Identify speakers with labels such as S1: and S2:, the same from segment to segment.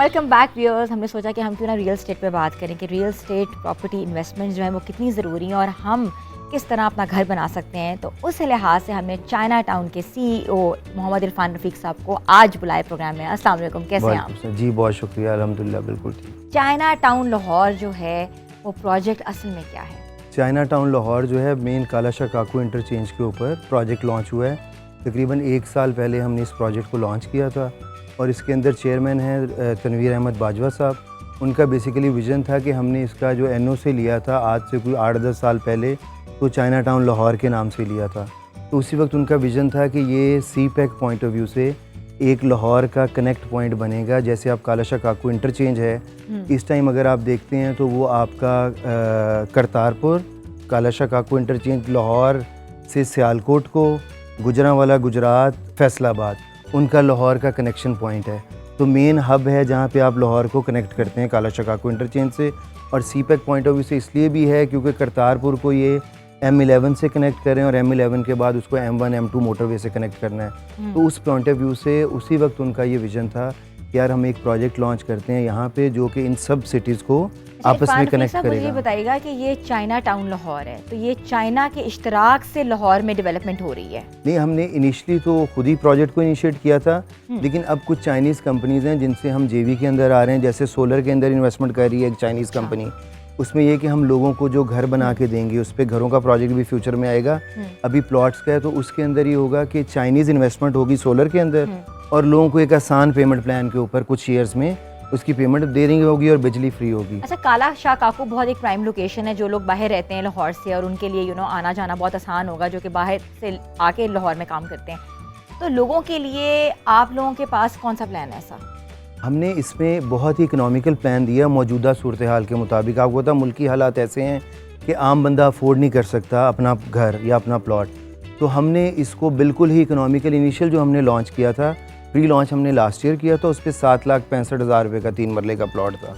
S1: Welcome back viewers. हमने सोचा कि हम क्यों ना रियल एस्टेट पे बात करें कि रियल एस्टेट प्रॉपर्टी इन्वेस्टमेंट जो है वो कितनी ज़रूरी है और हम किस तरह अपना घर बना सकते हैं। तो उस लिहाज से हमने चाइना टाउन के CEO मोहम्मद इरफान रफ़ीक साहब को आज बुलाए प्रोग्राम में। अस्सलाम वालेकुम, कैसे हैं आप?
S2: जी बहुत शुक्रिया, अल्हम्दुलिल्लाह बिल्कुल ठीक।
S1: चाइना टाउन लाहौर जो है वो प्रोजेक्ट असल में क्या है?
S2: चाइना टाउन लाहौर जो है मेन कालाशाह काकू इंटरचेंज के ऊपर प्रोजेक्ट लॉन्च हुआ है। तकरीबन 1 साल पहले हमने इस प्रोजेक्ट को लॉन्च किया था और इसके अंदर चेयरमैन हैं तनवीर अहमद बाजवा साहब। उनका बेसिकली विज़न था कि हमने इसका जो NO से लिया था आज से कोई 8-10 साल पहले, तो चाइना टाउन लाहौर के नाम से लिया था। तो उसी वक्त उनका विज़न था कि ये CPEC पॉइंट ऑफ व्यू से एक लाहौर का कनेक्ट पॉइंट बनेगा। जैसे आप कालाशाह काकू इंटरचेंज है, इस टाइम अगर आप देखते हैं तो वो आपका करतारपुर, कालाशाह काकू इंटरचेंज लाहौर से सियालकोट को, गुजरांवाला गुजरात, फैसलाबाद, उनका लाहौर का कनेक्शन पॉइंट है। तो मेन हब है जहाँ पे आप लाहौर को कनेक्ट करते हैं कालाशाह काकू इंटरचेंज से। और CPEC पॉइंट ऑफ व्यू से इसलिए भी है क्योंकि करतारपुर को ये M11 से कनेक्ट करें और M11 के बाद उसको M1 M2 मोटरवे से कनेक्ट करना है। तो उस पॉइंट ऑफ व्यू से उसी वक्त उनका ये विज़न था कि यार हम एक प्रोजेक्ट लॉन्च करते हैं यहाँ पे जो कि इन सब सिटीज़ को आपस में कनेक्ट करेगा।
S1: ये बताइएगा कि ये चाइना टाउन लाहौर है, तो ये चाइना के इश्तराक से लाहौर में डेवलपमेंट हो रही है?
S2: नहीं, हमने इनिशियली तो खुद ही प्रोजेक्ट को इनिशिएट किया था, लेकिन अब कुछ चाइनीज़ कंपनीज़ हैं जिनसे हम JV के अंदर आ रहे हैं। जैसे सोलर के अंदर इन्वेस्टमेंट कर रही है एक चाइनीज़ कंपनी। उसमें ये कि हम लोगों को जो घर बना के देंगे, उस पर घरों का प्रोजेक्ट भी फ्यूचर में आएगा। अभी प्लॉट्स का है तो उसके अंदर ये होगा कि चाइनीज़ इन्वेस्टमेंट होगी सोलर के अंदर और लोगों को एक आसान पेमेंट प्लान के ऊपर कुछ ईयर्स में उसकी पेमेंट देनी होगी और बिजली फ्री होगी।
S1: अच्छा, कालाशाह काकू बहुत एक प्राइम लोकेशन है, जो लोग बाहर रहते हैं लाहौर से और उनके लिए आना जाना बहुत आसान होगा, जो कि बाहर से आके लाहौर में काम करते हैं। तो लोगों के लिए आप लोगों के पास कौन सा प्लान है ऐसा?
S2: हमने इसमें बहुत ही इकोनॉमिकल प्लान दिया मौजूदा सूरत हाल के मुताबिक। आपको पता मुल्की हालात ऐसे हैं कि आम बंदा अफोर्ड नहीं कर सकता अपना घर या अपना प्लॉट। तो हमने इसको बिल्कुल ही इकोनॉमिकल इनिशियल जो हमने लॉन्च किया था, प्री लॉन्च हमने लास्ट ईयर किया था, उस पर 7,65,000 रुपये का 3 मरले का प्लॉट था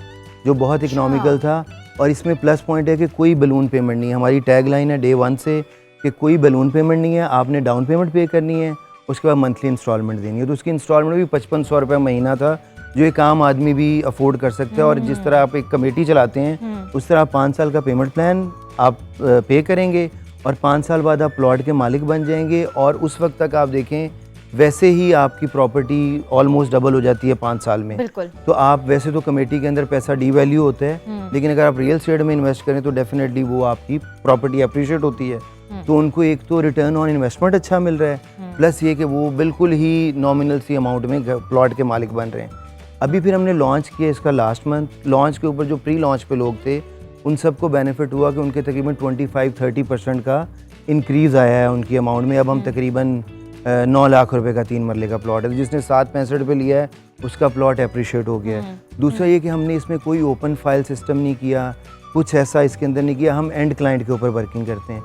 S2: जो बहुत इकोनॉमिकल था। और इसमें प्लस पॉइंट है कि कोई बलून पेमेंट नहीं है। हमारी टैग लाइन है डे 1 से कि कोई बलून पेमेंट नहीं है, आपने डाउन पेमेंट पे करनी है, उसके बाद मंथली इंस्टॉलमेंट देनी है। तो उसकी इंस्टॉलमेंट भी 5500 रुपये महीना था, जो एक आम आदमी भी अफोर्ड कर सकता है। और जिस तरह आप एक कमेटी चलाते हैं उस तरह आप 5 साल का पेमेंट प्लान आप पे करेंगे और 5 साल बाद आप प्लॉट के मालिक बन जाएंगे। और उस वक्त तक आप देखें वैसे ही आपकी प्रॉपर्टी ऑलमोस्ट डबल हो जाती है 5 साल में।
S1: बिल्कुल।
S2: तो आप वैसे तो कमेटी के अंदर पैसा डीवैल्यू होता है, लेकिन अगर आप रियल एस्टेट में इन्वेस्ट करें तो डेफिनेटली वो आपकी प्रॉपर्टी अप्रिशिएट होती है। तो उनको एक तो रिटर्न ऑन इन्वेस्टमेंट अच्छा मिल रहा है, प्लस ये कि वो बिल्कुल ही नॉमिनल सी अमाउंट में प्लॉट के मालिक बन रहे हैं। अभी फिर हमने लॉन्च किया इसका लास्ट मंथ। लॉन्च के ऊपर जो प्री लॉन्च पे लोग थे उन सबको बेनिफिट हुआ कि उनके तकरीबन 25-30% का इंक्रीज़ आया है उनकी अमाउंट में। अब हम तकरीबन 9 लाख रुपए का 3 मरले का प्लॉट है। तो जिसने 765 रुपये लिया है उसका प्लॉट अप्रिशिएट हो गया है। दूसरा ये कि हमने इसमें कोई ओपन फाइल सिस्टम नहीं किया, कुछ ऐसा इसके अंदर नहीं किया। हम एंड क्लाइंट के ऊपर वर्किंग करते हैं।